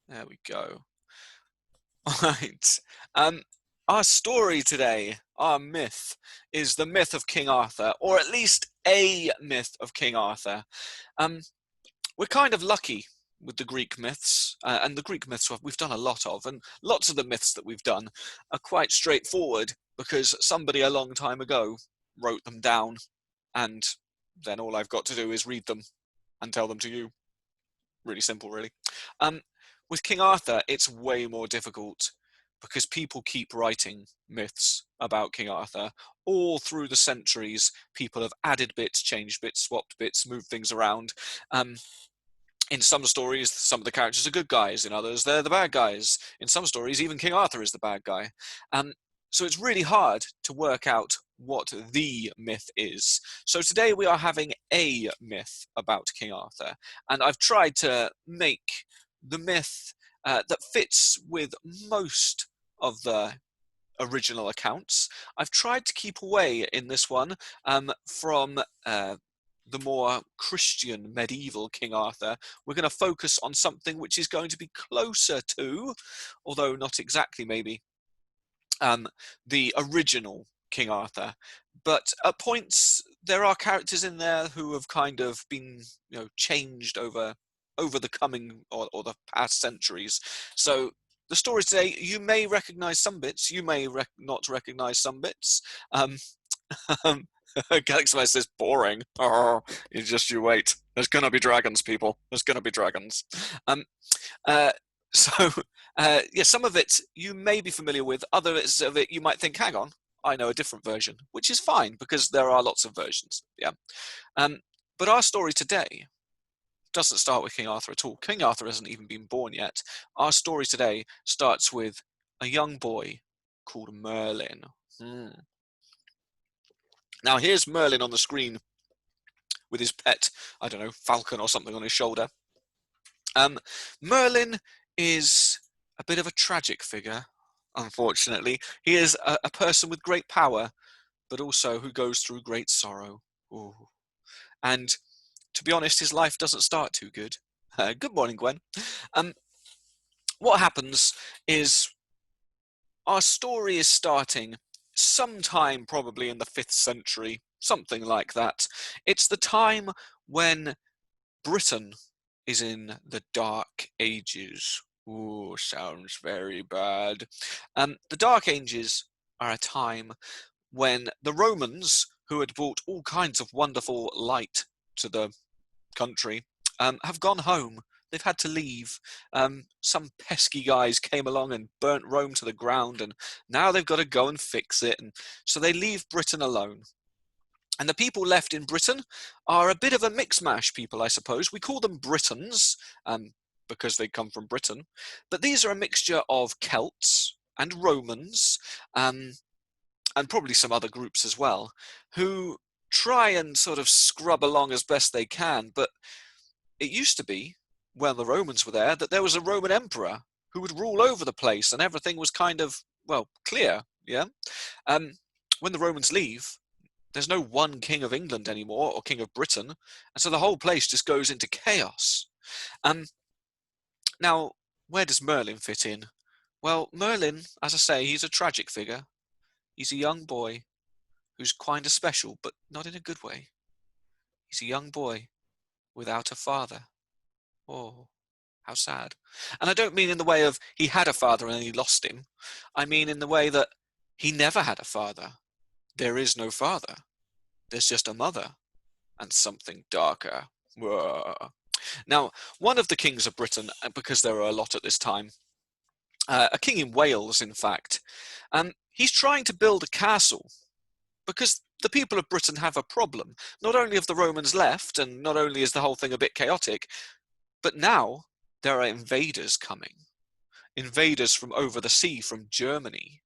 There we go. Right. Um, our story today, our myth, is the myth of King Arthur, or at least a myth of King Arthur. Um, we're kind of lucky with the Greek myths, and the Greek myths we've done a lot of, and lots of the myths that we've done are quite straightforward because somebody a long time ago wrote them down, and then all I've got to do is read them and tell them to you. Really simple, really. Um, with King Arthur, it's way more difficult because people keep writing myths about King Arthur. All through the centuries, people have added bits, changed bits, swapped bits, moved things around. Um, in some stories, some of the characters are good guys. In others, they're the bad guys. In some stories, even King Arthur is the bad guy. So it's really hard to work out what the myth is. So today we are having a myth about King Arthur, and I've tried to make the myth that fits with most of the original accounts. I've tried to keep away in this one from the more Christian medieval King Arthur. We're going to focus on something which is going to be closer to, although not exactly maybe, the original King Arthur. But at points, there are characters in there who have kind of been, changed over the coming or the past centuries. So the stories today, you may recognize some bits, you may not recognize some bits. Um, Galaxy says boring. Oh, you wait. There's gonna be dragons, people. There's gonna be dragons. Um, uh, so yeah, some of it you may be familiar with. Others of it you might think, hang on, I know a different version, which is fine because there are lots of versions. Yeah. Um, but our story today doesn't start with King Arthur at all. King Arthur hasn't even been born yet. Our story today starts with a young boy called Merlin. Now here's Merlin on the screen with his pet, I don't know, falcon or something on his shoulder. Merlin is a bit of a tragic figure, unfortunately. He is a person with great power, but also who goes through great sorrow. Ooh. And to be honest, his life doesn't start too good. Good morning, Gwen. Um, what happens is our story is starting sometime probably in the 5th century, something like that. It's the time when Britain is in the Dark Ages. Ooh, sounds very bad. The Dark Ages are a time when the Romans, who had brought all kinds of wonderful light to the country, have gone home. They've had to leave. Some pesky guys came along and burnt Rome to the ground, and now they've got to go and fix it. And so they leave Britain alone. And the people left in Britain are a bit of a mix-mash people, I suppose. We call them Britons because they come from Britain. But these are a mixture of Celts and Romans and probably some other groups as well, who try and sort of scrub along as best they can. But it used to be, when the Romans were there, that there was a Roman emperor who would rule over the place and everything was kind of, well, clear, yeah? When the Romans leave, there's no one king of England anymore or king of Britain, and so the whole place just goes into chaos. Now, where does Merlin fit in? Well, Merlin, as I say, he's a tragic figure. He's a young boy who's kind of special, but not in a good way. He's a young boy without a father. Oh, how sad. And I don't mean in the way of he had a father and he lost him. I mean in the way that he never had a father. There is no father. There's just a mother and something darker. Now, one of the kings of Britain, because there are a lot at this time, a king in Wales, in fact, he's trying to build a castle because the people of Britain have a problem. Not only have the Romans left, and not only is the whole thing a bit chaotic, but now there are invaders coming. Invaders from over the sea, from Germany.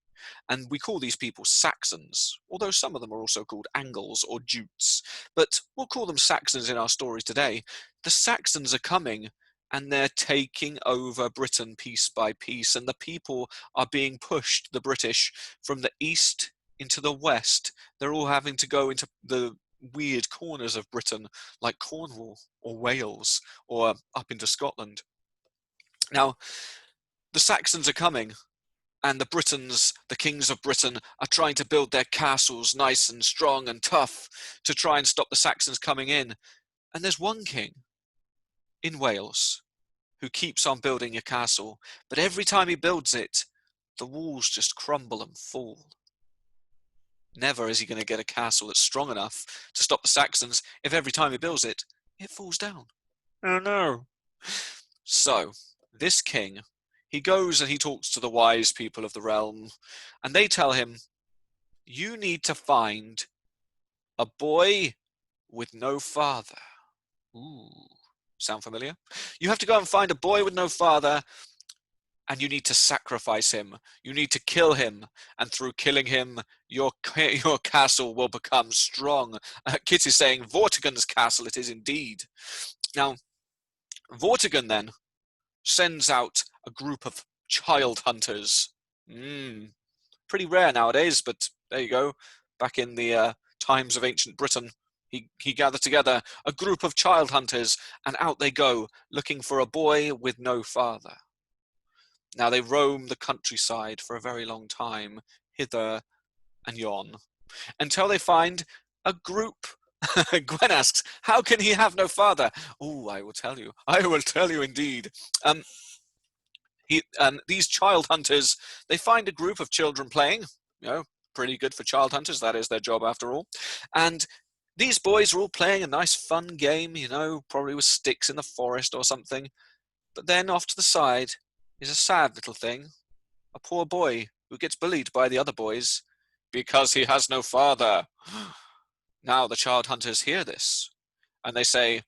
And we call these people Saxons, although some of them are also called Angles or Jutes. But we'll call them Saxons in our story today. The Saxons are coming and they're taking over Britain piece by piece, and the people are being pushed, the British, from the east into the west. They're all having to go into the weird corners of Britain, like Cornwall or Wales or up into Scotland. Now, the Saxons are coming, and the Britons, the kings of Britain, are trying to build their castles nice and strong and tough to try and stop the Saxons coming in. And there's one king in Wales who keeps on building a castle, but every time he builds it, the walls just crumble and fall. Never is he going to get a castle that's strong enough to stop the Saxons if every time he builds it, it falls down. Oh no. So, this king, he goes and he talks to the wise people of the realm, and they tell him, you need to find a boy with no father. Ooh, sound familiar? You have to go and find a boy with no father, and you need to sacrifice him. You need to kill him, and through killing him, your castle will become strong. Kit is saying, Vortigern's castle it is indeed. Now, Vortigern then sends out a group of child hunters. Pretty rare nowadays, but there you go. Back in the times of ancient Britain, he gathered together a group of child hunters, and out they go, looking for a boy with no father. Now they roam the countryside for a very long time, hither and yon, until they find a group. Gwen asks, how can he have no father? Oh, I will tell you. I will tell you indeed. These child hunters, they find a group of children playing, pretty good for child hunters, that is their job after all. And these boys are all playing a nice fun game, probably with sticks in the forest or something. But then off to the side is a sad little thing, a poor boy who gets bullied by the other boys because he has no father. Now the child hunters hear this, and they say,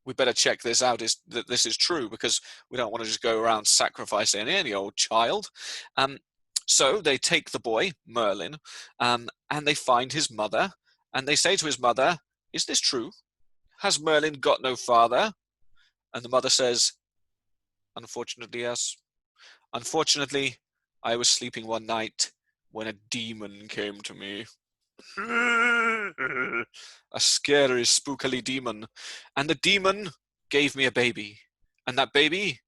we better check this out, that this is true, because we don't want to just go around sacrificing any old child. So they take the boy, Merlin, and they find his mother, and they say to his mother, is this true? Has Merlin got no father? And the mother says, unfortunately, yes. Unfortunately, I was sleeping one night when a demon came to me. A scary, spookily demon. And the demon gave me a baby. And that baby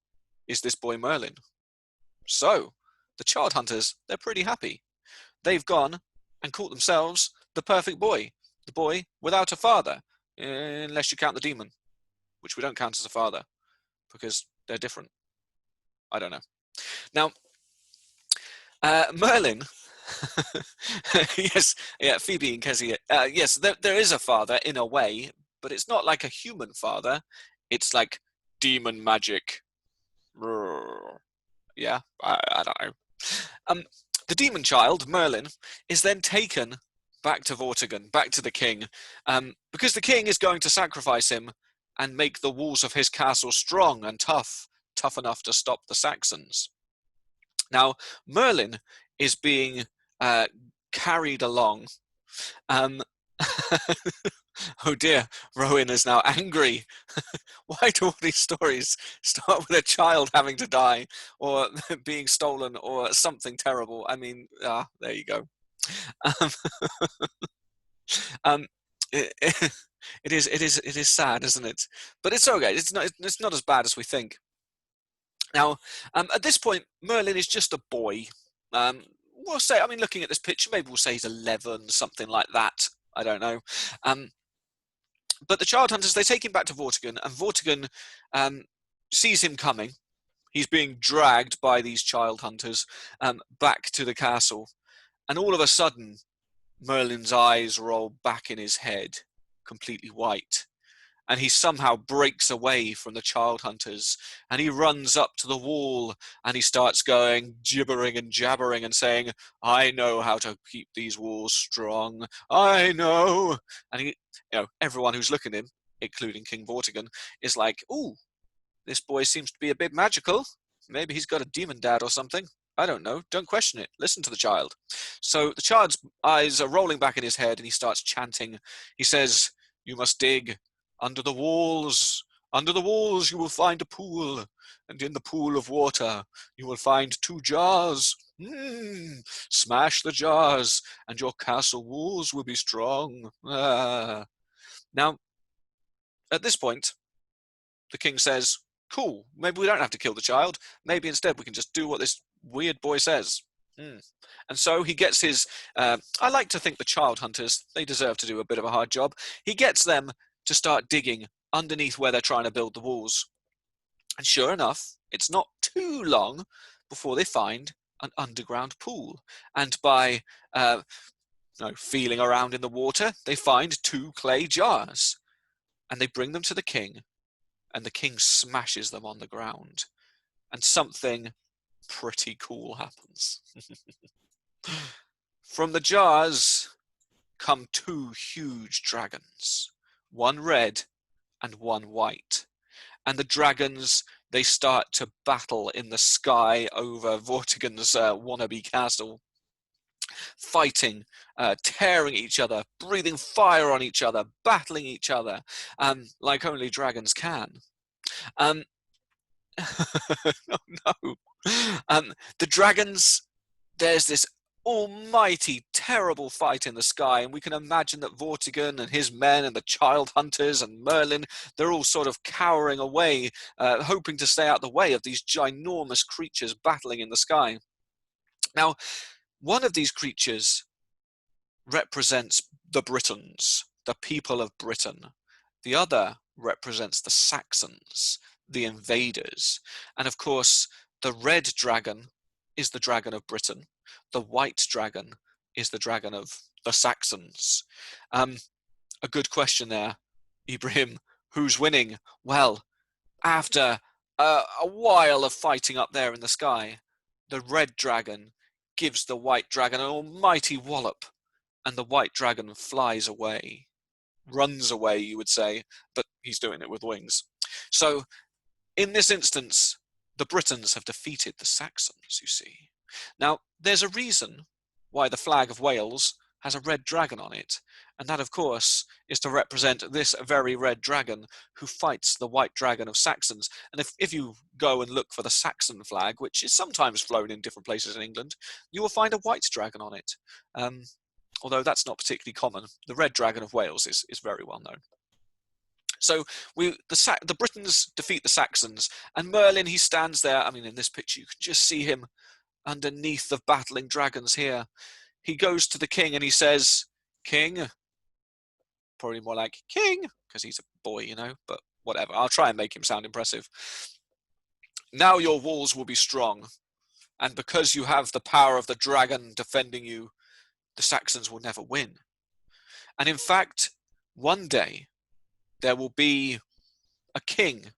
is this boy Merlin. So, the child hunters, they're pretty happy. They've gone and caught themselves the perfect boy. The boy without a father. Unless you count the demon, which we don't count as a father, because they're different. I don't know. Now, Merlin, yes, yeah, Phoebe and Kezia, yes, there is a father in a way, but it's not like a human father. It's like demon magic. Yeah, I don't know. The demon child, Merlin, is then taken back to Vortigern, back to the king, because the king is going to sacrifice him and make the walls of his castle strong and tough enough to stop the Saxons. Now, Merlin is being carried along. Oh dear, Rowan is now angry. Why do all these stories start with a child having to die, or being stolen, or something terrible? I mean, there you go. Um, it, it is sad, isn't it? But it's okay. It's not as bad as we think. Now, at this point, Merlin is just a boy. We'll say, I mean, looking at this picture, maybe we'll say he's 11, something like that. I don't know. But the child hunters, they take him back to Vortigern, and Vortigern sees him coming. He's being dragged by these child hunters back to the castle. And all of a sudden, Merlin's eyes roll back in his head, completely white. And he somehow breaks away from the child hunters, and he runs up to the wall, and he starts going gibbering and jabbering and saying, I know how to keep these walls strong. I know. And he, everyone who's looking at him, including King Vortigern, is like, ooh, this boy seems to be a bit magical. Maybe he's got a demon dad or something. I don't know. Don't question it. Listen to the child. So the child's eyes are rolling back in his head, and he starts chanting. He says, you must dig under the walls. Under the walls you will find a pool, and in the pool of water you will find 2 jars. Smash the jars, and your castle walls will be strong. Now, at this point, the king says, Cool. Maybe we don't have to kill the child. Maybe instead we can just do what this weird boy says. And so he gets his, I like to think the child hunters, they deserve to do a bit of a hard job. He gets them to start digging underneath where they're trying to build the walls. And sure enough, it's not too long before they find an underground pool. And by feeling around in the water, they find 2 clay jars. And they bring them to the king, and the king smashes them on the ground. And something pretty cool happens. From the jars come 2 huge dragons, one red and one white. And the dragons, they start to battle in the sky over Vortigern's wannabe castle, fighting, tearing each other, breathing fire on each other, battling each other, like only dragons can. Oh no. The dragons, there's this almighty, terrible fight in the sky, and we can imagine that Vortigern and his men and the child hunters and Merlin, they're all sort of cowering away, hoping to stay out the way of these ginormous creatures battling in the sky. Now, one of these creatures represents the Britons, the people of Britain. The other represents the Saxons, the invaders. And of course, the red dragon is the dragon of Britain. The white dragon is the dragon of the Saxons. A good question there, Ibrahim. Who's winning? Well, after a while of fighting up there in the sky, the red dragon gives the white dragon an almighty wallop, and the white dragon flies away. Runs away, you would say, but he's doing it with wings. So, in this instance, the Britons have defeated the Saxons, you see. Now, there's a reason why the flag of Wales has a red dragon on it, and that, of course, is to represent this very red dragon who fights the white dragon of Saxons. And if you go and look for the Saxon flag, which is sometimes flown in different places in England, you will find a white dragon on it. Although that's not particularly common. The red dragon of Wales is very well known. So the Britons defeat the Saxons, and Merlin, he stands there. I mean, in this picture, you can just see him underneath the battling dragons here. He goes to the king and he says, "King," probably more like "King," because he's a boy, you know, but whatever. I'll try and make him sound impressive. "Now your walls will be strong, and because you have the power of the dragon defending you, the Saxons will never win. And in fact, one day, there will be a king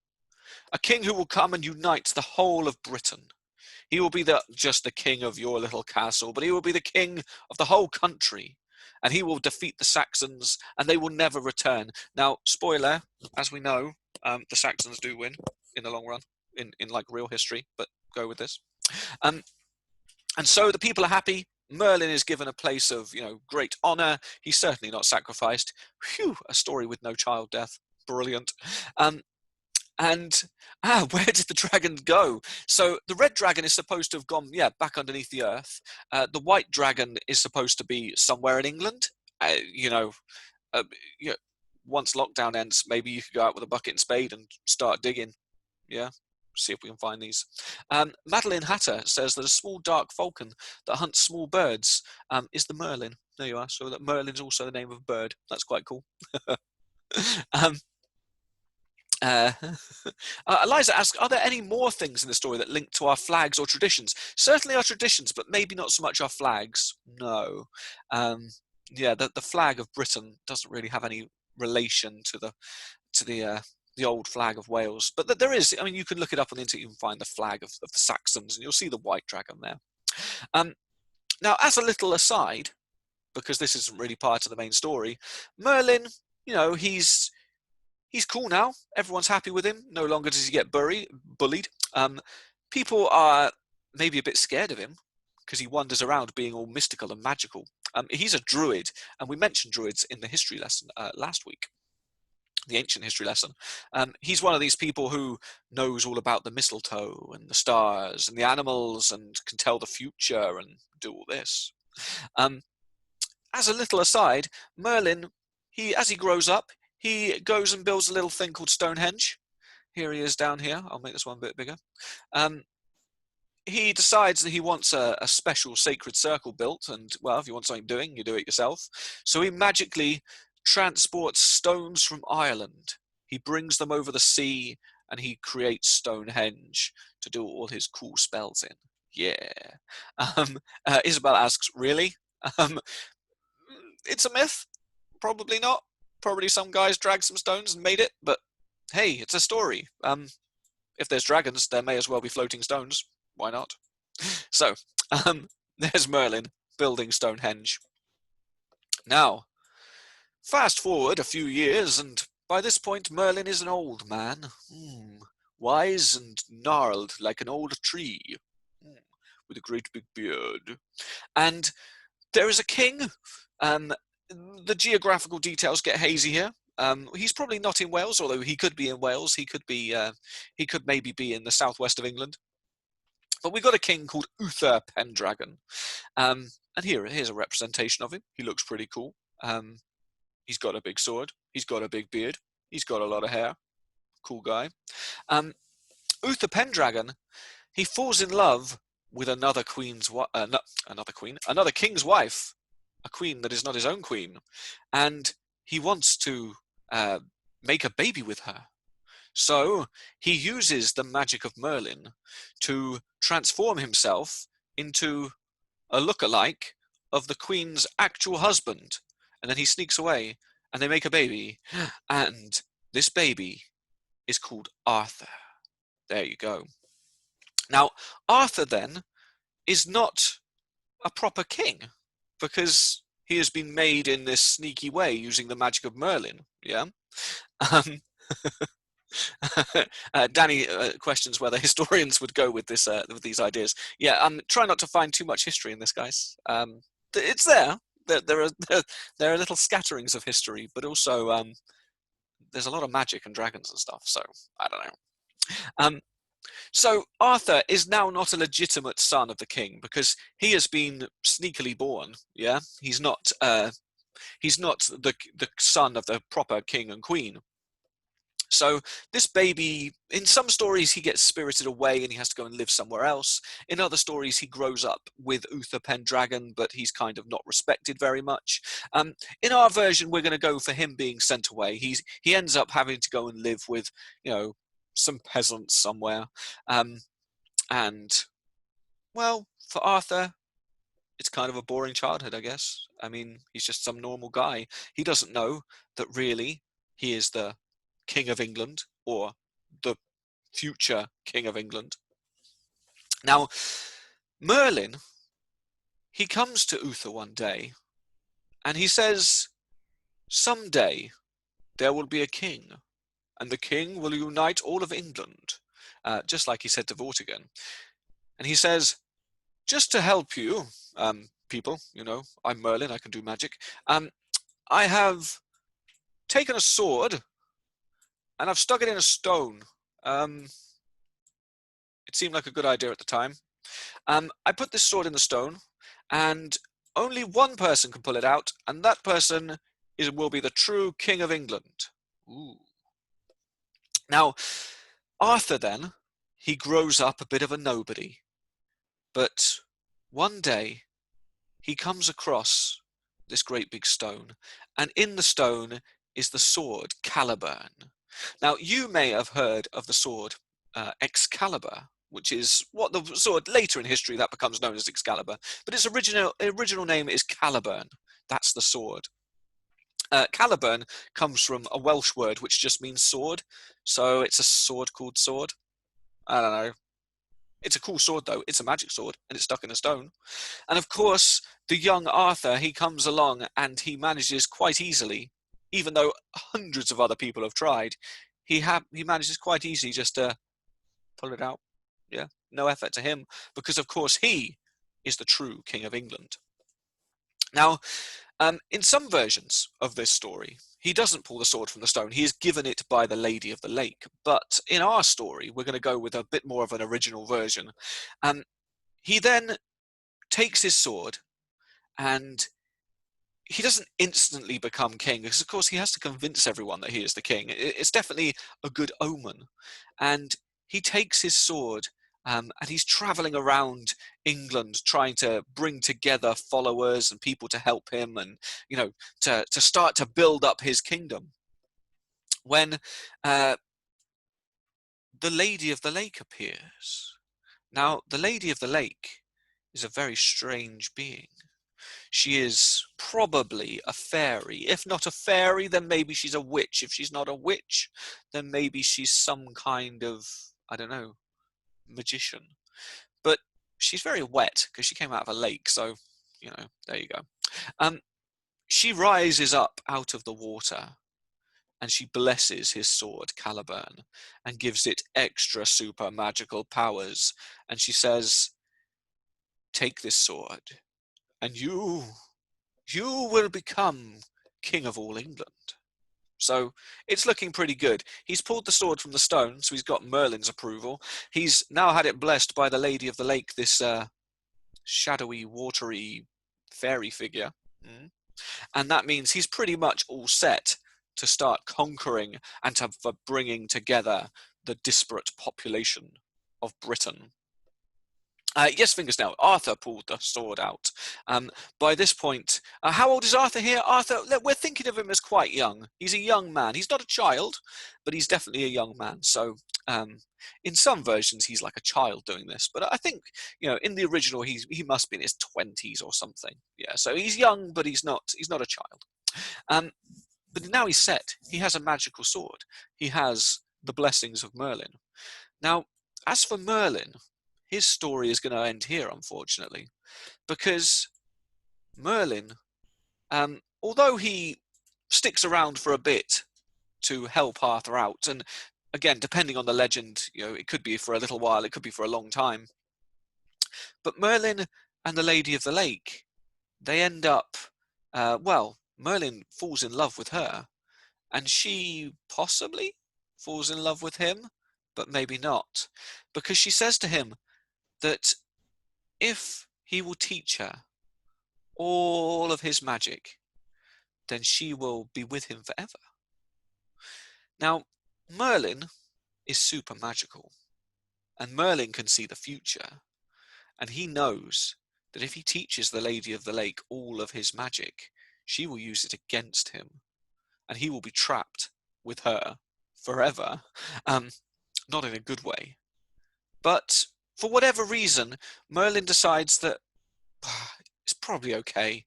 who will come and unite the whole of Britain. He will be just the king of your little castle, but he will be the king of the whole country, and he will defeat the Saxons, and they will never return." Now, spoiler, as we know, the Saxons do win in the long run, in like real history, but go with this. And so the people are happy. Merlin is given a place of, great honor. He's certainly not sacrificed. Phew, a story with no child death. Brilliant. Where did the dragon go? So the red dragon is supposed to have gone, back underneath the earth. The white dragon is supposed to be somewhere in England. Once lockdown ends, maybe you could go out with a bucket and spade and start digging. Yeah. See if we can find these. Madeline Hatter says that a small dark falcon that hunts small birds is the Merlin. There you are. So that Merlin's also the name of a bird. That's quite cool. Eliza asks, are there any more things in the story that link to our flags or traditions? Certainly our traditions, but maybe not so much our flags. No. The flag of Britain doesn't really have any relation to the old flag of Wales, but there is. I mean, you can look it up on the internet. You can find the flag of the Saxons, and you'll see the white dragon there. Now, as a little aside, because this isn't really part of the main story, Merlin, he's cool now. Everyone's happy with him. No longer does he get bullied. People are maybe a bit scared of him because he wanders around being all mystical and magical. He's a druid, and we mentioned druids in the history lesson last week. The ancient history lesson. He's one of these people who knows all about the mistletoe and the stars and the animals and can tell the future and do all this. As a little aside, Merlin, as he grows up, he goes and builds a little thing called Stonehenge. Here he is down here. I'll make this one a bit bigger. He decides that he wants a special sacred circle built, and, well, if you want something doing, you do it yourself. So he magically transports stones from Ireland. He brings them over the sea, and he creates Stonehenge to do all his cool spells in. Yeah. Isabel asks, really? Um, it's a myth. Probably not. Probably some guys dragged some stones and made it, but hey, it's a story. If there's dragons, there may as well be floating stones. Why not? So, there's Merlin building Stonehenge. Now, fast forward a few years, and by this point, Merlin is an old man, wise and gnarled like an old tree, with a great big beard. And there is a king. The geographical details get hazy here. He's probably not in Wales, although he could be in Wales. He could maybe be in the southwest of England. But we've got a king called Uther Pendragon. And here's a representation of him. He looks pretty cool. He's got a big sword. He's got a big beard. He's got a lot of hair. Cool guy. Uther Pendragon, he falls in love with another king's wife, a queen that is not his own queen, and he wants to make a baby with her. So he uses the magic of Merlin to transform himself into a lookalike of the queen's actual husband, and then he sneaks away, and they make a baby, and this baby is called Arthur. There you go. Now, Arthur then is not a proper king, because he has been made in this sneaky way using the magic of Merlin. Yeah. Danny questions whether historians would go with this with these ideas. Yeah, try not to find too much history in this, guys. It's there. There are little scatterings of history, but also there's a lot of magic and dragons and stuff. So I don't know. So Arthur is now not a legitimate son of the king because he has been sneakily born. Yeah, he's not the son of the proper king and queen. So this baby, in some stories, he gets spirited away and he has to go and live somewhere else. In other stories, he grows up with Uther Pendragon, but he's kind of not respected very much. In our version, we're going to go for him being sent away. He ends up having to go and live with, some peasants somewhere. And, well, for Arthur, it's kind of a boring childhood, I guess. I mean, he's just some normal guy. He doesn't know that really he is the King of England, or the future King of England. Now, Merlin, he comes to Uther one day, and he says, someday there will be a king, and the king will unite all of England, just like he said to Vortigern. And he says, just to help you, people, I'm Merlin, I can do magic. I have taken a sword, and I've stuck it in a stone. It seemed like a good idea at the time. I put this sword in the stone, and only one person can pull it out, and that person will be the true King of England. Ooh. Now, Arthur then, he grows up a bit of a nobody. But one day, he comes across this great big stone, and in the stone is the sword Caliburn. Now, you may have heard of the sword Excalibur, which is what the sword later in history that becomes known as Excalibur, but its original name is Caliburn. That's the sword. Caliburn comes from a Welsh word which just means sword, so it's a sword called sword. I don't know. It's a cool sword, though. It's a magic sword, and it's stuck in a stone. And of course, the young Arthur, he comes along, and he manages quite easily, even though hundreds of other people have tried, he manages quite easily just to pull it out. Yeah, no effort to him, because of course he is the true King of England. Now, in some versions of this story, he doesn't pull the sword from the stone. He is given it by the Lady of the Lake. But in our story, we're going to go with a bit more of an original version. He then takes his sword and he doesn't instantly become king, because of course he has to convince everyone that he is the king. It's definitely a good omen. And he takes his sword, and he's traveling around England trying to bring together followers and people to help him, and to start to build up his kingdom. When the Lady of the Lake appears. Now, the Lady of the Lake is a very strange being. She is probably a fairy. If not a fairy, then maybe she's a witch. If she's not a witch, then maybe she's some kind of, I don't know, magician. But she's very wet because she came out of a lake, so, there you go. She rises up out of the water, and she blesses his sword, Caliburn, and gives it extra super magical powers. And she says, "Take this sword, and you will become king of all England." So it's looking pretty good. He's pulled the sword from the stone, so he's got Merlin's approval. He's now had it blessed by the Lady of the Lake, this shadowy, watery fairy figure. And that means he's pretty much all set to start conquering and for bringing together the disparate population of Britain. Yes, fingers now. Arthur pulled the sword out. By this point, how old is Arthur here? Arthur, we're thinking of him as quite young. He's a young man. He's not a child, but he's definitely a young man. So in some versions, he's like a child doing this. But I think, in the original, he must be in his 20s or something. Yeah, so he's young, but he's not a child. But now he's set. He has a magical sword. He has the blessings of Merlin. Now, as for Merlin, his story is going to end here, unfortunately, because Merlin, although he sticks around for a bit to help Arthur out, and again, depending on the legend, it could be for a little while, it could be for a long time, but Merlin and the Lady of the Lake, they end up, Merlin falls in love with her, and she possibly falls in love with him, but maybe not, because she says to him that if he will teach her all of his magic, then she will be with him forever. Now, Merlin is super magical, and Merlin can see the future, and he knows that if he teaches the Lady of the Lake all of his magic, she will use it against him, and he will be trapped with her forever. Not in a good way. But for whatever reason, Merlin decides that it's probably okay.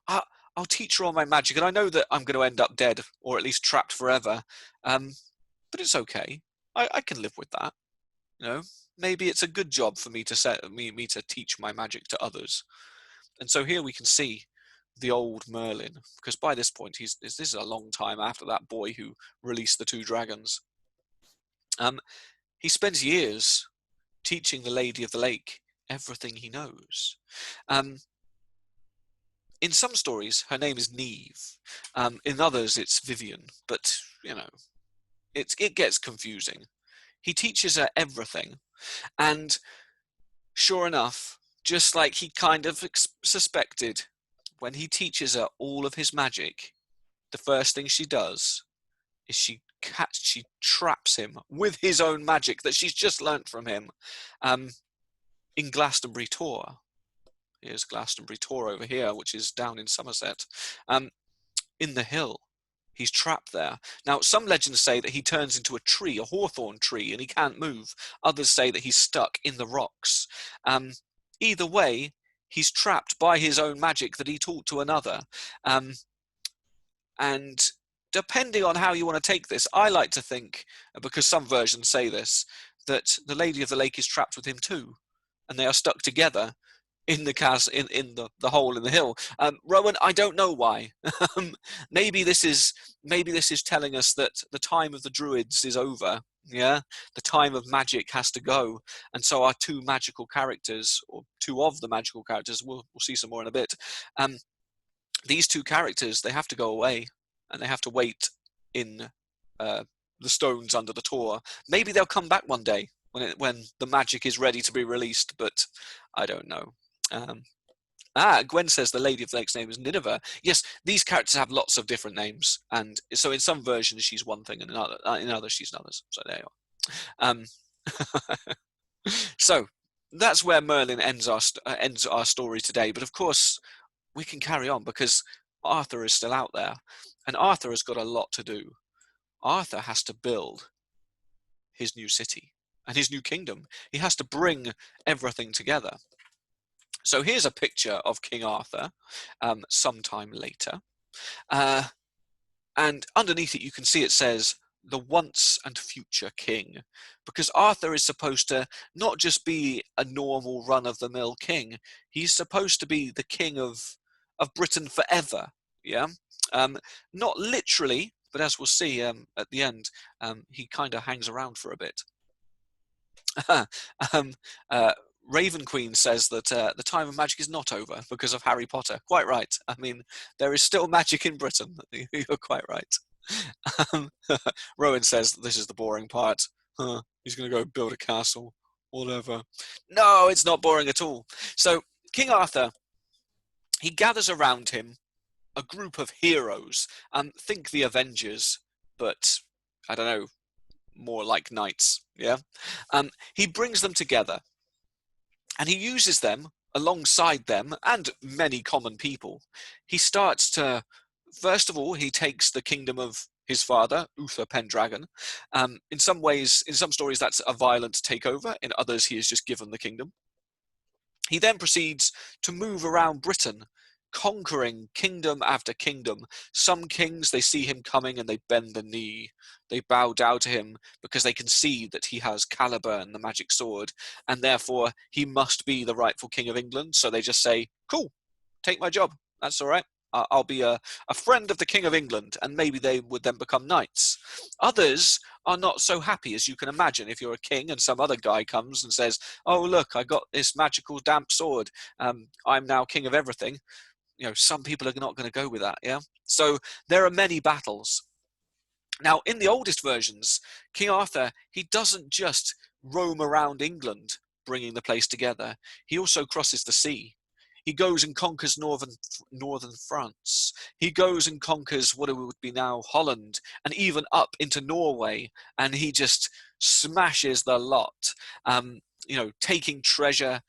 I'll teach her all my magic, and I know that I'm going to end up dead, or at least trapped forever. But it's okay. I can live with that. Maybe it's a good job for me to teach my magic to others. And so here we can see the old Merlin, because by this point this is a long time after that boy who released the two dragons. He spends years teaching the Lady of the Lake everything he knows. In some stories, her name is Neve. In others, it's Vivian. But, it gets confusing. He teaches her everything. And sure enough, just like he kind of suspected, when he teaches her all of his magic, the first thing she does is she traps him with his own magic that she's just learnt from him in Glastonbury Tor. Here's Glastonbury Tor over here, which is down in Somerset. In the hill, he's trapped there. Now, some legends say that he turns into a tree, a hawthorn tree, and he can't move. Others say that he's stuck in the rocks. Either way, he's trapped by his own magic that he taught to another. And depending on how you want to take this, I like to think, because some versions say this, that the Lady of the Lake is trapped with him too, and they are stuck together in the the hole in the hill. Rowan, I don't know why. Maybe this is telling us that the time of the Druids is over. Yeah, the time of magic has to go, and so our two magical characters, or two of the magical characters, we'll see some more in a bit. These two characters, they have to go away, and they have to wait in the stones under the Tor. Maybe they'll come back one day when the magic is ready to be released, but I don't know. Gwen says the Lady of the Lake's name is Nineveh. Yes, these characters have lots of different names, and so in some versions she's one thing, and in others she's another. So there you are. So that's where Merlin ends our story today. But of course, we can carry on because Arthur is still out there, and Arthur has got a lot to do. Arthur has to build his new city and his new kingdom. He has to bring everything together. So here's a picture of King Arthur sometime later. And underneath it, you can see it says, the once and future king, because Arthur is supposed to not just be a normal run-of-the-mill king, he's supposed to be the king of Britain forever, yeah? Not literally, but as we'll see at the end, he kind of hangs around for a bit. um, Raven Queen says that the time of magic is not over because of Harry Potter. Quite right. I mean, there is still magic in Britain. You're quite right. Rowan says this is the boring part. He's going to go build a castle, whatever. No, it's not boring at all. So King Arthur, he gathers around him a group of heroes. Think the Avengers, but I don't know, more like knights. Yeah. He brings them together, and he uses them alongside them and many common people. He starts to, first of all, he takes the kingdom of his father, Uther Pendragon. In some ways, in some stories, that's a violent takeover. In others, he is just given the kingdom. He then proceeds to move around Britain, conquering kingdom after kingdom. Some kings, they see him coming and they bend the knee. They bow down to him because they can see that he has Caliban, the magic sword, and therefore he must be the rightful king of England. So they just say, cool, take my job. That's all right. I'll be a friend of the King of England, and maybe they would then become knights. Others are not so happy, as you can imagine, if you're a king and some other guy comes and says, oh, look, I got this magical damp sword. I'm now king of everything. You know, some people are not going to go with that, yeah? So there are many battles. Now, in the oldest versions, King Arthur, he doesn't just roam around England, bringing the place together. He also crosses the sea. He goes and conquers northern France. He goes and conquers what it would be now Holland, and even up into Norway, and he just smashes the lot. You know, taking treasure,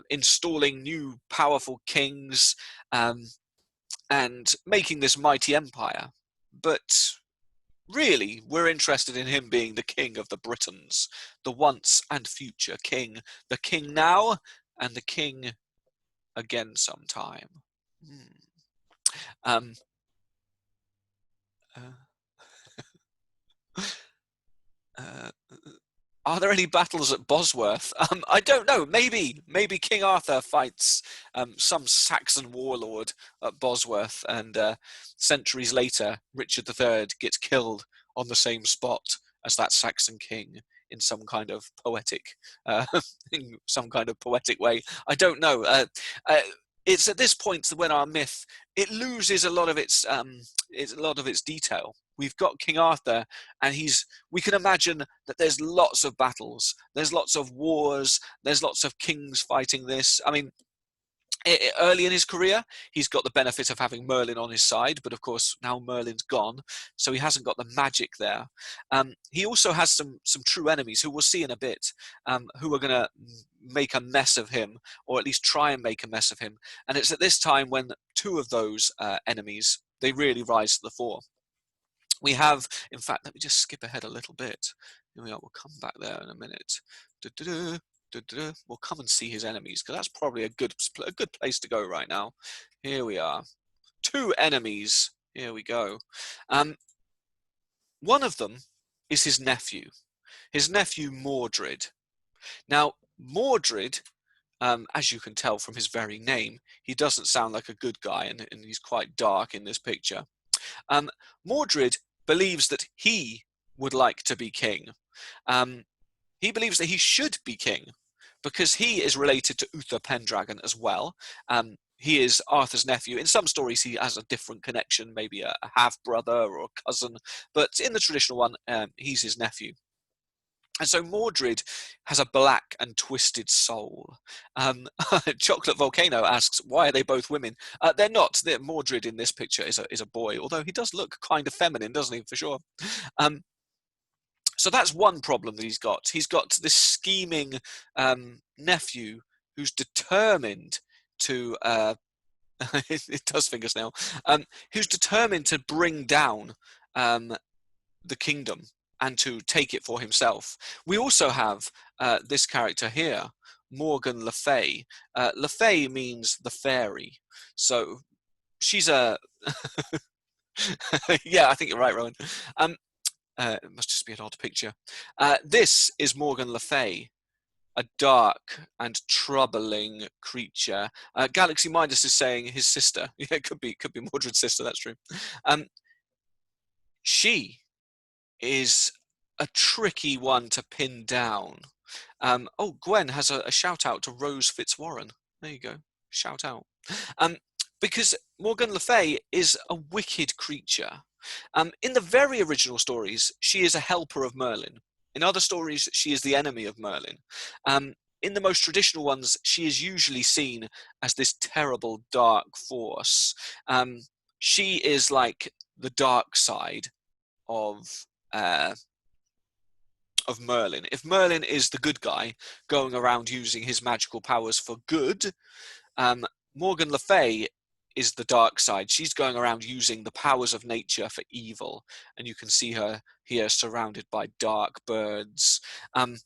installing new powerful kings, and making this mighty empire. But really, we're interested in him being the king of the Britons, the once and future king, the king now and the king again sometime. Um, uh, uh, Are there any battles at Bosworth? I don't know. Maybe King Arthur fights some Saxon warlord at Bosworth, and centuries later, Richard III gets killed on the same spot as that Saxon king in some kind of poetic, way. I don't know. It's at this point when our myth it loses a lot of its detail. We've got King Arthur, and we can imagine that there's lots of battles, there's lots of wars, there's lots of kings fighting this. I mean, early in his career, he's got the benefit of having Merlin on his side, but of course now Merlin's gone, so he hasn't got the magic there. He also has some true enemies who we'll see in a bit, who are going to make a mess of him, or at least try and make a mess of him. And it's at this time when two of those enemies, they really rise to the fore. We have, in fact, let me just skip ahead a little bit. Here we are, we'll come back there in a minute. We'll come and see his enemies, because that's probably a good place to go right now. Here we are. Two enemies. Here we go. One of them is his nephew Mordred. Now, Mordred, as you can tell from his very name, he doesn't sound like a good guy, and he's quite dark in this picture. Mordred believes that he would like to be king. He believes that he should be king because he is related to Uther Pendragon as well. He is Arthur's nephew. In some stories, he has a different connection, maybe a half-brother or a cousin, but in the traditional one, he's his nephew. And so Mordred has a black and twisted soul. Chocolate Volcano asks, why are they both women? They're not. Mordred in this picture is a boy, although he does look kind of feminine, doesn't he, for sure. So that's one problem that he's got. He's got this scheming nephew who's determined to, it does finger snail, who's determined to bring down the kingdom and to take it for himself. We also have this character here, Morgan Le Fay. Le Fay means the fairy. So she's a... yeah, I think you're right, Rowan. It must just be an odd picture. This is Morgan Le Fay, a dark and troubling creature. Galaxy Midas is saying his sister. Yeah, it could be Mordred's sister, that's true. She is a tricky one to pin down. Oh, Gwen has a shout out to Rose Fitzwarren. There you go. Shout out. Because Morgan Le Fay is a wicked creature. In the very original stories, she is a helper of Merlin. In other stories, she is the enemy of Merlin. In the most traditional ones, she is usually seen as this terrible dark force. She is like the dark side of Merlin. If Merlin is the good guy going around using his magical powers for good, Morgan Le Fay is the dark side. She's going around using the powers of nature for evil, and you can see her here surrounded by dark birds. And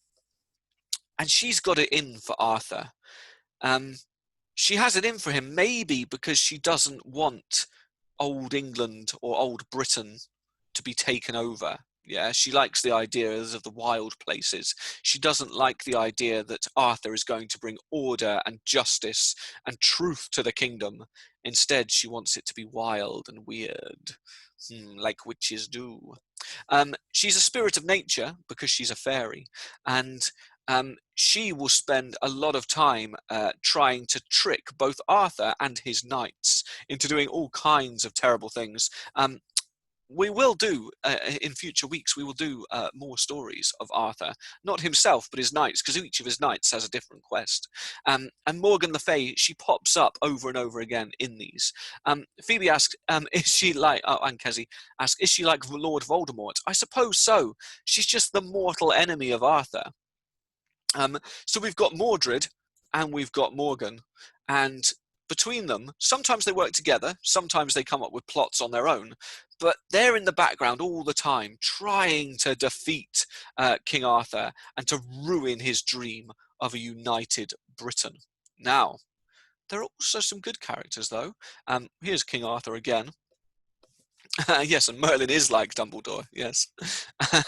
she's got it in for Arthur. She has it in for him maybe because she doesn't want old England or old Britain to be taken over. Yeah, she likes the ideas of the wild places. She doesn't like the idea that Arthur is going to bring order and justice and truth to the kingdom. Instead, she wants it to be wild and weird, like witches do. She's a spirit of nature because she's a fairy, and she will spend a lot of time trying to trick both Arthur and his knights into doing all kinds of terrible things. We will do, in future weeks, we will do more stories of Arthur. Not himself, but his knights, because each of his knights has a different quest. And Morgan Le Fay, she pops up over and over again in these. Phoebe asks, is she like, and Kezzy asks, is she like Lord Voldemort? I suppose so. She's just the mortal enemy of Arthur. So we've got Mordred and we've got Morgan, and between them, sometimes they work together, sometimes they come up with plots on their own, but they're in the background all the time trying to defeat King Arthur and to ruin his dream of a united Britain. Now, there are also some good characters, though. Here's King Arthur again. Yes, and Merlin is like Dumbledore, yes.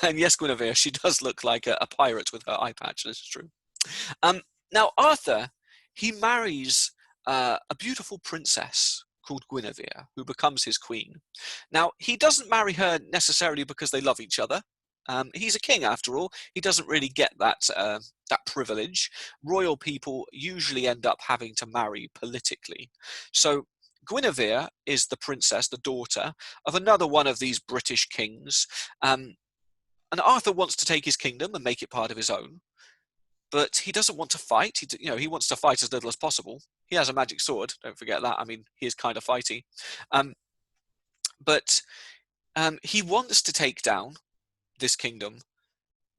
And yes, Guinevere, she does look like a pirate with her eye patch, this is true. Now, Arthur, he marries a beautiful princess called Guinevere, who becomes his queen. Now, he doesn't marry her necessarily because they love each other. He's a king, after all. He doesn't really get that privilege. Royal people usually end up having to marry politically. So Guinevere is the princess, the daughter of another one of these British kings. And Arthur wants to take his kingdom and make it part of his own. But he doesn't want to fight. He wants to fight as little as possible. He has a magic sword. Don't forget that. I mean, he is kind of fighty. But he wants to take down this kingdom.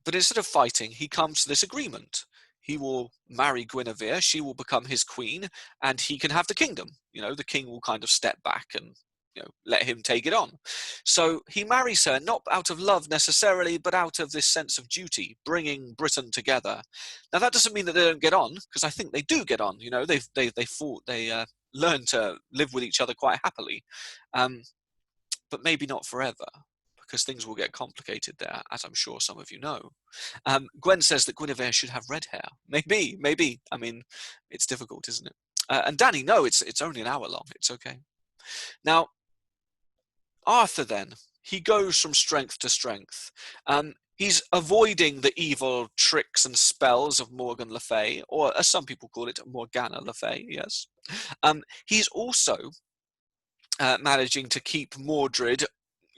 But instead of fighting, he comes to this agreement. He will marry Guinevere. She will become his queen, and he can have the kingdom. The king will kind of step back and let him take it on. So he marries her, not out of love necessarily, but out of this sense of duty, bringing Britain together. Now that doesn't mean that they don't get on, because I think they do get on. They learn to live with each other quite happily, but maybe not forever, because things will get complicated there, as I'm sure some of you know. Gwen says that Guinevere should have red hair. Maybe. I mean, it's difficult, isn't it? And Danny, no, it's only an hour long. It's okay. Now, Arthur, then, he goes from strength to strength. He's avoiding the evil tricks and spells of Morgan Le Fay, or as some people call it, Morgana Le Fay, yes. He's also managing to keep Mordred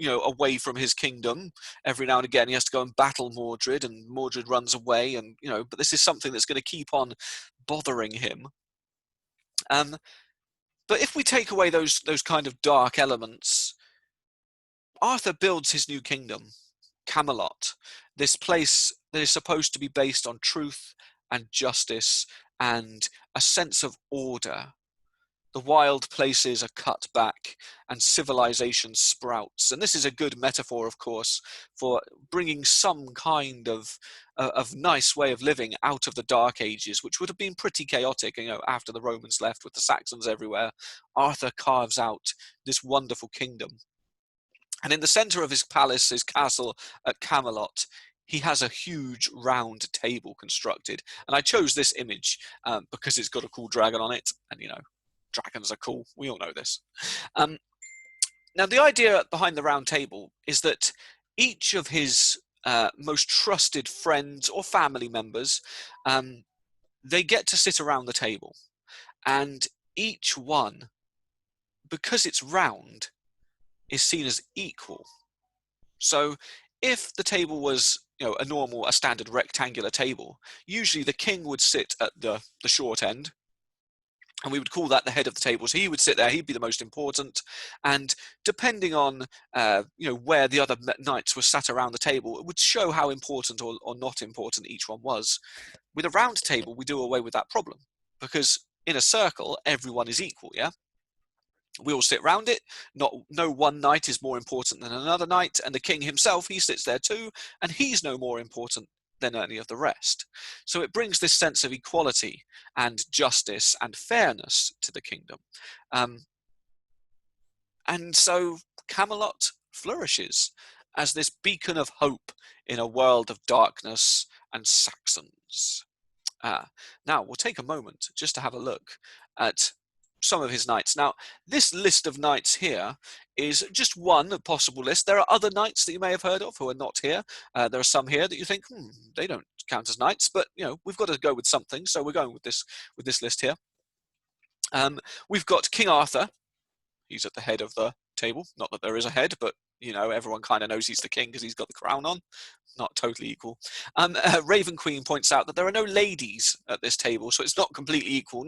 away from his kingdom. Every now and again he has to go and battle Mordred, and Mordred runs away, and but this is something that's going to keep on bothering him. But if we take away those kind of dark elements, Arthur builds his new kingdom, Camelot, this place that is supposed to be based on truth and justice and a sense of order. The wild places are cut back and civilization sprouts. And this is a good metaphor, of course, for bringing some kind of nice way of living out of the Dark Ages, which would have been pretty chaotic, after the Romans left with the Saxons everywhere. Arthur carves out this wonderful kingdom. And in the center of his palace, his castle at Camelot, he has a huge round table constructed. And I chose this image because it's got a cool dragon on it. And, dragons are cool. We all know this. Now, the idea behind the round table is that each of his most trusted friends or family members, they get to sit around the table. And each one, because it's round, is seen as equal. So if the table was a standard rectangular table, usually the king would sit at the short end, and we would call that the head of the table. So he would sit there, he'd be the most important, and depending on where the other knights were sat around the table, it would show how important or not important each one was. With a round table, we do away with that problem, because in a circle everyone is equal. We all sit round it. No one knight is more important than another knight, and the king himself, he sits there too, and he's no more important than any of the rest. So it brings this sense of equality and justice and fairness to the kingdom. And so Camelot flourishes as this beacon of hope in a world of darkness and Saxons. Now, we'll take a moment just to have a look at some of his knights. Now, this list of knights here is just one possible list. There are other knights that you may have heard of who are not here. There are some here that you think, they don't count as knights, but we've got to go with something, so we're going with this list here. We've got King Arthur. He's at the head of the table. Not that there is a head, but everyone kind of knows he's the king because he's got the crown on. Not totally equal. Raven Queen points out that there are no ladies at this table, so it's not completely equal.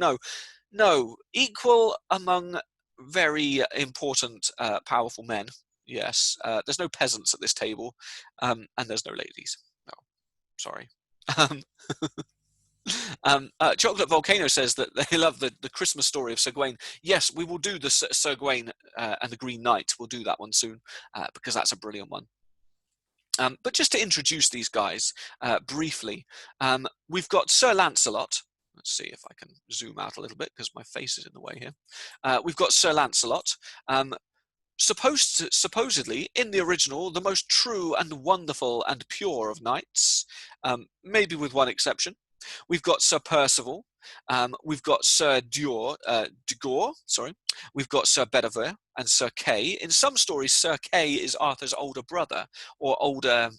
No, equal among very important, powerful men. Yes, there's no peasants at this table, and there's no ladies. No, sorry. Chocolate Volcano says that they love the Christmas story of Sir Gawain. Yes, we will do the Sir Gawain and the Green Knight. We'll do that one soon because that's a brilliant one. But just to introduce these guys briefly, we've got Sir Lancelot. Let's see if I can zoom out a little bit because my face is in the way here. We've got Sir Lancelot, supposedly in the original, the most true and wonderful and pure of knights, maybe with one exception. We've got Sir Percival. We've got Sir Dugor, we've got Sir Bedivere and Sir Kay. In some stories, Sir Kay is Arthur's older brother or older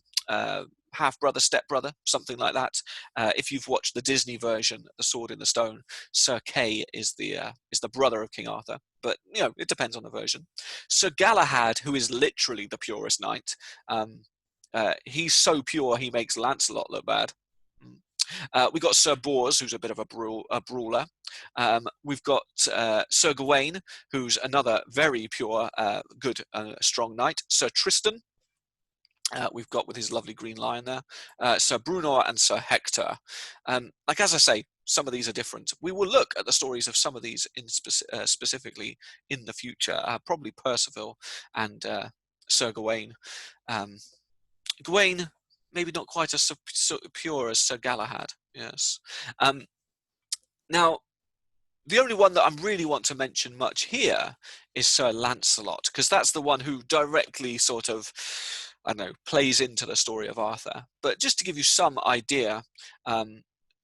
half-brother, step-brother, something like that. If you've watched the Disney version, The Sword in the Stone, Sir Kay is the brother of King Arthur. But, it depends on the version. Sir Galahad, who is literally the purest knight, he's so pure he makes Lancelot look bad. We've got Sir Bors, who's a bit of a brawler. We've got Sir Gawain, who's another very pure, good, strong knight. Sir Tristan, we've got with his lovely green lion there. Sir Brunor and Sir Hector. As I say, some of these are different. We will look at the stories of some of these specifically in the future. Probably Percival and Sir Gawain. Gawain, maybe not quite as so pure as Sir Galahad, yes. Now, the only one that I really want to mention much here is Sir Lancelot, because that's the one who directly sort of, plays into the story of Arthur. But just to give you some idea,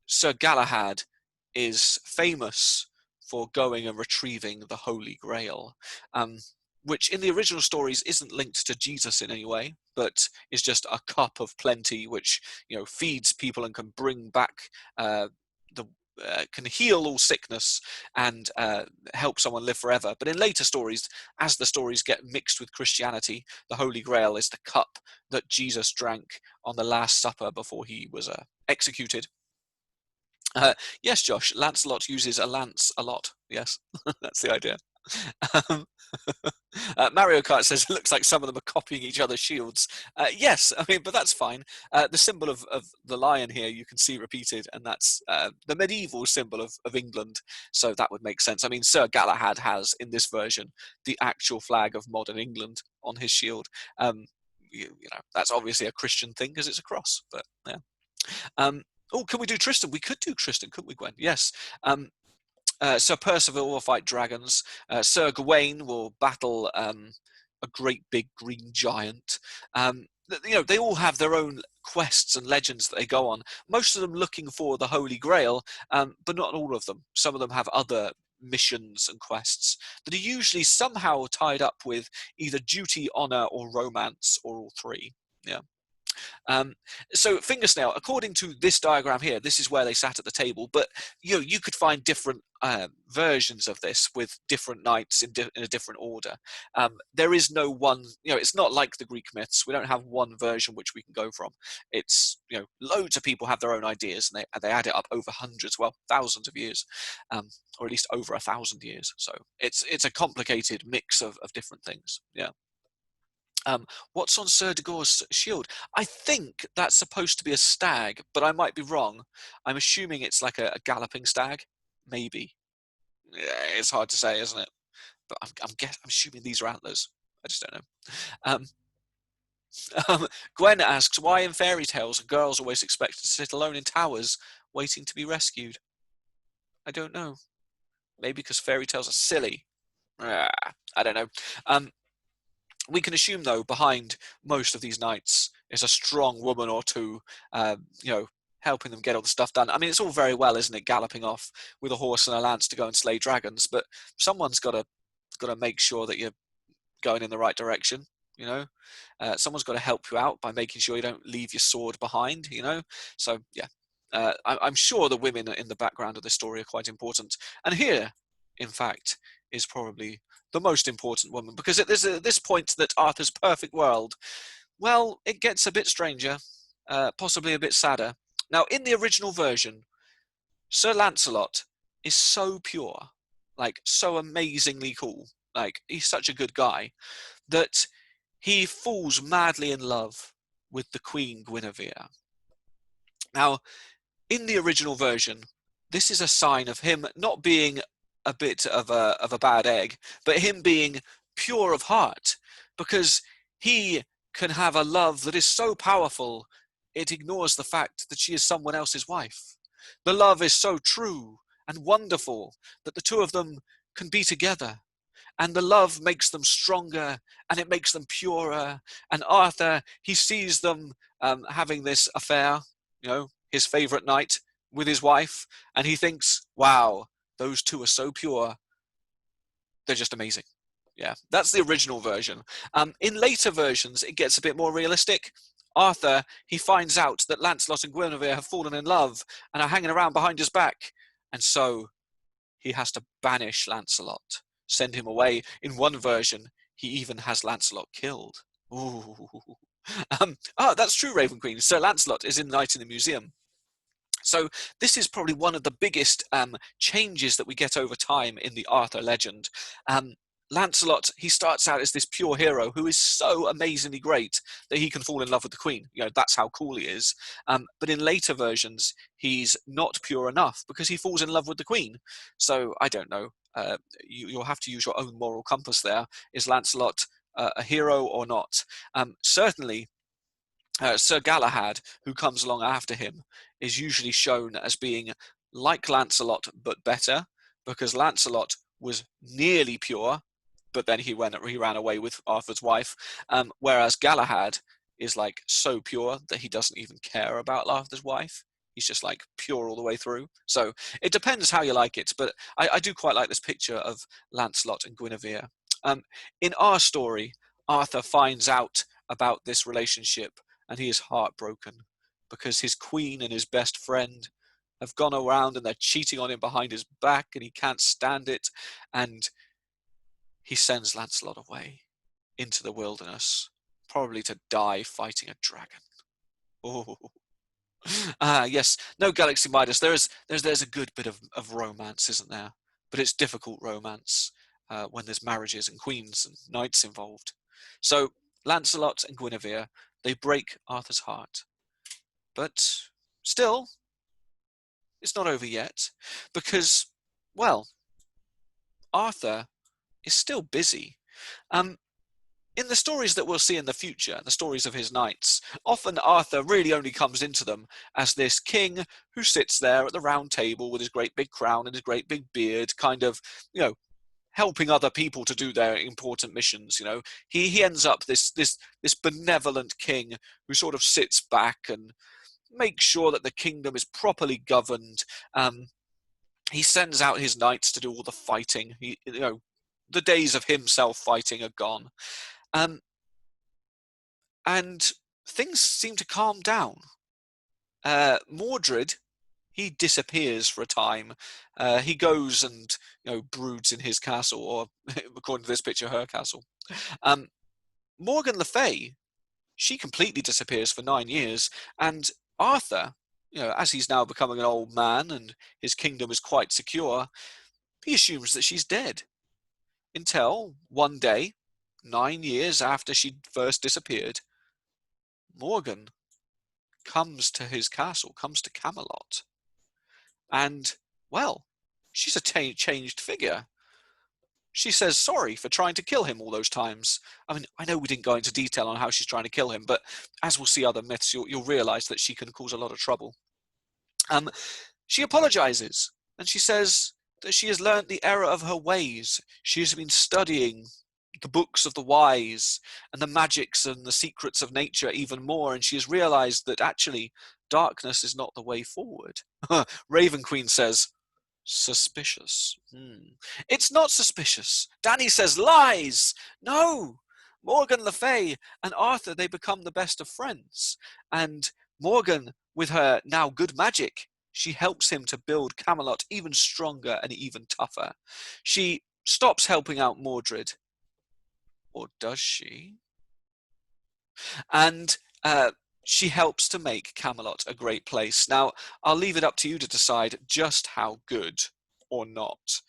Sir Galahad is famous for going and retrieving the Holy Grail, which in the original stories isn't linked to Jesus in any way, but is just a cup of plenty which feeds people and can bring back can heal all sickness and help someone live forever. But in later stories, as the stories get mixed with Christianity, the Holy Grail is the cup that Jesus drank on the Last Supper before he was executed. Yes, Josh, Lancelot uses a lance a lot. Yes, that's the idea. Um, Mario Kart says it looks like some of them are copying each other's shields. Yes, I mean, but that's fine. The symbol of the lion here you can see repeated, and that's the medieval symbol of England. So that would make sense. I mean, Sir Galahad has in this version the actual flag of modern England on his shield. You know, that's obviously a Christian thing because it's a cross. But yeah. Oh, can we do Tristan? We could do Tristan, couldn't we, Gwen? Yes. Sir Percival will fight dragons. Sir Gawain will battle a great big green giant. You know, they all have their own quests and legends that they go on. Most of them looking for the Holy Grail, but not all of them. Some of them have other missions and quests that are usually somehow tied up with either duty, honor, or romance, or all three. Yeah. So Fingersnail, according to this diagram here, this is where they sat at the table. But you could find different versions of this with different knights in a different order. There is no one. It's not like the Greek myths. We don't have one version which we can go from. It's loads of people have their own ideas, and they add it up over hundreds, well, thousands of years, or at least over 1,000 years. So it's a complicated mix of different things. Yeah. What's on Sir Degor's shield? I think that's supposed to be a stag, but I might be wrong. I'm assuming it's like a galloping stag, maybe. Yeah, it's hard to say, isn't it? But I'm assuming these are antlers. I just don't know. Gwen asks, why in fairy tales are girls always expected to sit alone in towers, waiting to be rescued? I don't know. Maybe because fairy tales are silly. I don't know. We can assume, though, behind most of these knights is a strong woman or two, helping them get all the stuff done. I mean, it's all very well, isn't it, galloping off with a horse and a lance to go and slay dragons, but someone's got to make sure that you're going in the right direction. Someone's got to help you out by making sure you don't leave your sword behind. So yeah, I'm sure the women in the background of the story are quite important, and here, in fact, is probably the most important woman, because at this point that Arthur's perfect world, well, it gets a bit stranger, possibly a bit sadder. Now, in the original version, Sir Lancelot is so pure, like so amazingly cool, like he's such a good guy, that he falls madly in love with the Queen Guinevere. Now, in the original version, this is a sign of him not being a bit of a bad egg, but him being pure of heart, because he can have a love that is so powerful it ignores the fact that she is someone else's wife. The love is so true and wonderful that the two of them can be together, and the love makes them stronger and it makes them purer. And Arthur, he sees them having this affair, his favorite knight with his wife, and he thinks, wow, those two are so pure, they're just amazing. Yeah, that's the original version. In later versions, it gets a bit more realistic. Arthur, he finds out that Lancelot and Guinevere have fallen in love and are hanging around behind his back, and so he has to banish Lancelot, send him away. In one version, he even has Lancelot killed. Ooh. That's true, Raven Queen. Sir Lancelot is in Night in the Museum. So this is probably one of the biggest changes that we get over time in the Arthur legend. Lancelot, he starts out as this pure hero who is so amazingly great that he can fall in love with the queen. That's how cool he is. But in later versions, he's not pure enough because he falls in love with the queen. So I don't know. You'll have to use your own moral compass there. Is Lancelot a hero or not? Certainly, Sir Galahad, who comes along after him, is usually shown as being like Lancelot but better, because Lancelot was nearly pure, but then he ran away with Arthur's wife, whereas Galahad is like so pure that he doesn't even care about Arthur's wife. He's just like pure all the way through. So it depends how you like it, but I do quite like this picture of Lancelot and Guinevere. In our story, Arthur finds out about this relationship and he is heartbroken because his queen and his best friend, have gone around and they're cheating on him behind his back, and he can't stand it. And he sends Lancelot away into the wilderness, probably to die fighting a dragon. Oh, yes. No, Galaxy Midas. There's a good bit of romance, isn't there? But it's difficult romance when there's marriages and queens and knights involved. So Lancelot and Guinevere, they break Arthur's heart. But still, it's not over yet, because, well, Arthur is still busy. Um, in the stories that we'll see in the future, the stories of his knights, often Arthur really only comes into them as this king who sits there at the round table with his great big crown and his great big beard, kind of, helping other people to do their important missions. He ends up this benevolent king who sort of sits back and makes sure that the kingdom is properly governed. He sends out his knights to do all the fighting. The days of himself fighting are gone. And things seem to calm down. Mordred, he disappears for a time. He goes and broods in his castle, or according to this picture, her castle. Morgan Le Fay, she completely disappears for 9 years, and Arthur, as he's now becoming an old man and his kingdom is quite secure, he assumes that she's dead. Until one day, 9 years after she first disappeared, Morgan comes to his castle, comes to Camelot. And, well, she's a changed figure. She says sorry for trying to kill him all those times. I mean, I know we didn't go into detail on how she's trying to kill him, but as we'll see other myths, you'll realize that she can cause a lot of trouble. She apologizes, and she says that she has learnt the error of her ways. She has been studying the books of the wise and the magics and the secrets of nature even more, and she has realized that actually darkness is not the way forward. Raven Queen says, suspicious. It's not suspicious. Danny says lies. No. Morgan Le Fay and Arthur, they become the best of friends. And Morgan, with her now good magic, she helps him to build Camelot even stronger and even tougher. She stops helping out Mordred. Or does she? And she helps to make Camelot a great place. Now, I'll leave it up to you to decide just how good or not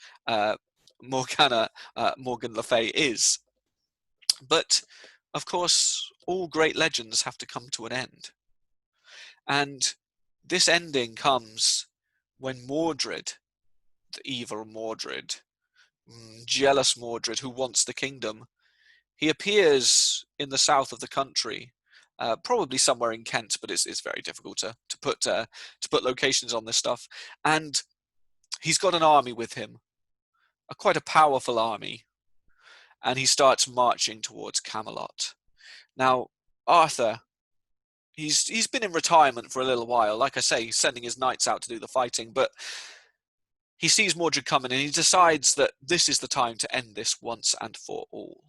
Morgan Le Fay is. But, of course, all great legends have to come to an end. And this ending comes when Mordred, the evil Mordred, jealous Mordred who wants the kingdom, he appears in the south of the country, probably somewhere in Kent, but it's very difficult to put locations on this stuff. And he's got an army with him, quite a powerful army, and he starts marching towards Camelot. Now, Arthur, he's been in retirement for a little while. Like I say, he's sending his knights out to do the fighting, but he sees Mordred coming, and he decides that this is the time to end this once and for all.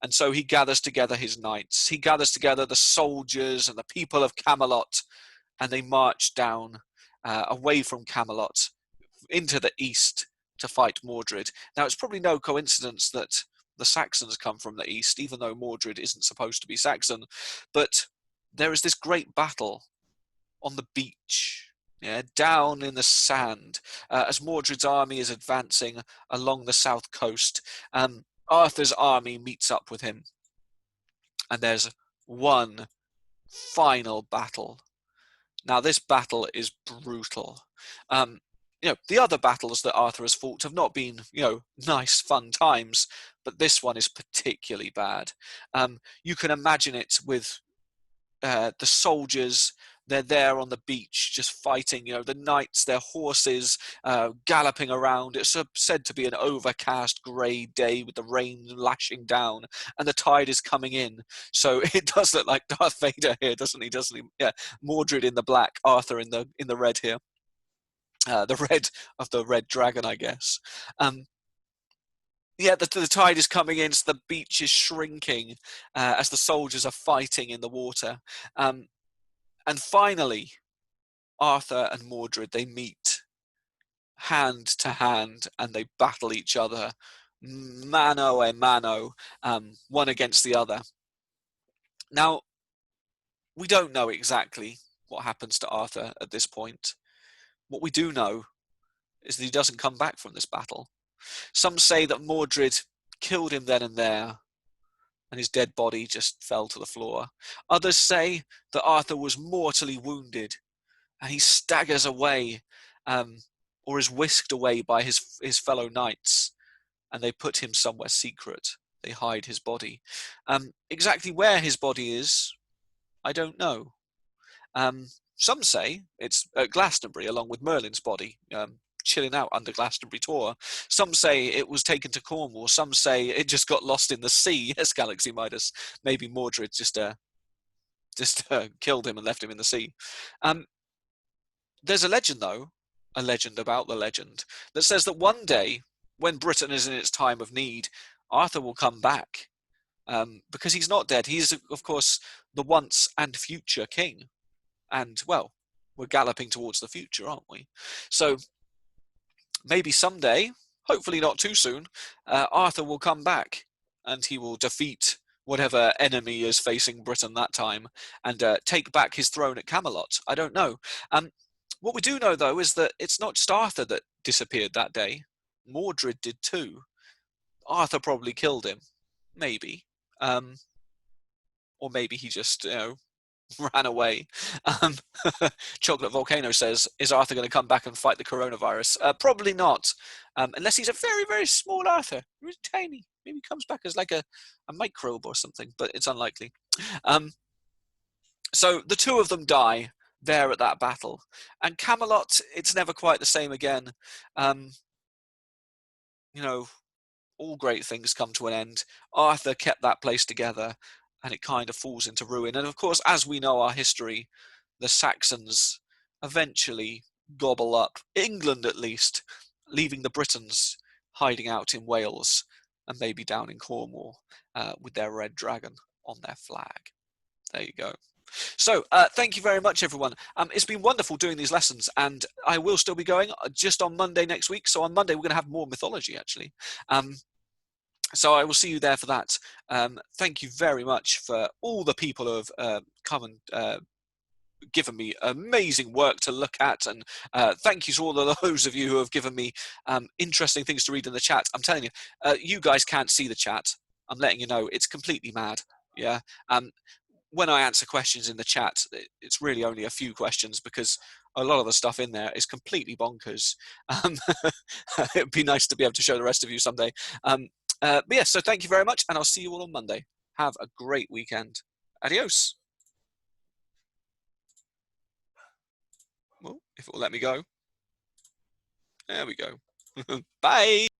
And so he gathers together his knights. He gathers together the soldiers and the people of Camelot, and they march down away from Camelot into the east to fight Mordred. Now, it's probably no coincidence that the Saxons come from the east, even though Mordred isn't supposed to be Saxon. But there is this great battle on the beach, down in the sand, as Mordred's army is advancing along the south coast. Arthur's army meets up with him, and there's one final battle. Now, this battle is brutal. The other battles that Arthur has fought have not been, nice, fun times, but this one is particularly bad. You can imagine it with the soldiers. They're there on the beach just fighting, the knights, their horses galloping around. It's said to be an overcast grey day with the rain lashing down and the tide is coming in. So it does look like Darth Vader here, doesn't he? Yeah, Mordred in the black, Arthur in the red here. The red of the red dragon, I guess. The tide is coming in, so the beach is shrinking as the soldiers are fighting in the water. And finally, Arthur and Mordred, they meet hand to hand and they battle each other mano a mano, one against the other. Now, we don't know exactly what happens to Arthur at this point. What we do know is that he doesn't come back from this battle. Some say that Mordred killed him then and there, and his dead body just fell to the floor. Others say that Arthur was mortally wounded, and he staggers away, or is whisked away by his fellow knights, and they put him somewhere secret. They hide his body. Exactly where his body is, I don't know. Some say it's at Glastonbury, along with Merlin's body, chilling out under Glastonbury Tor. Some say it was taken to Cornwall. Some say it just got lost in the sea. Yes, Galaxy Midas. Maybe Mordred just killed him and left him in the sea. There's a legend, though, a legend about the legend, that says that one day, when Britain is in its time of need, Arthur will come back. Because he's not dead. He's, of course, the once and future king. And, well, we're galloping towards the future, aren't we? So maybe someday, hopefully not too soon, Arthur will come back and he will defeat whatever enemy is facing Britain that time and take back his throne at Camelot. I don't know. What we do know, though, is that it's not just Arthur that disappeared that day. Mordred did too. Arthur probably killed him. Maybe. Or maybe he just, ran away. Chocolate Volcano says, is Arthur going to come back and fight the coronavirus? Probably not. Unless he's a very, very small Arthur. He's tiny. Maybe he comes back as like a microbe or something, but it's unlikely. So the two of them die there at that battle. And Camelot, it's never quite the same again. All great things come to an end. Arthur kept that place together, and it kind of falls into ruin. And of course, as we know our history, the Saxons eventually gobble up England, at least, leaving the Britons hiding out in Wales and maybe down in Cornwall with their red dragon on their flag. There you go. So thank you very much, everyone. It's been wonderful doing these lessons, and I will still be going just on Monday next week. So on Monday, we're going to have more mythology, actually. So I will see you there for that. Thank you very much for all the people who have come and given me amazing work to look at, and thank you to all of those of you who have given me interesting things to read in the chat. I'm telling you, you guys can't see the chat. I'm letting you know, it's completely mad. Yeah. When I answer questions in the chat, it's really only a few questions because a lot of the stuff in there is completely bonkers. It'd be nice to be able to show the rest of you someday. But yes, so thank you very much, and I'll see you all on Monday. Have a great weekend. Adios. Well, if it will let me go. There we go. Bye.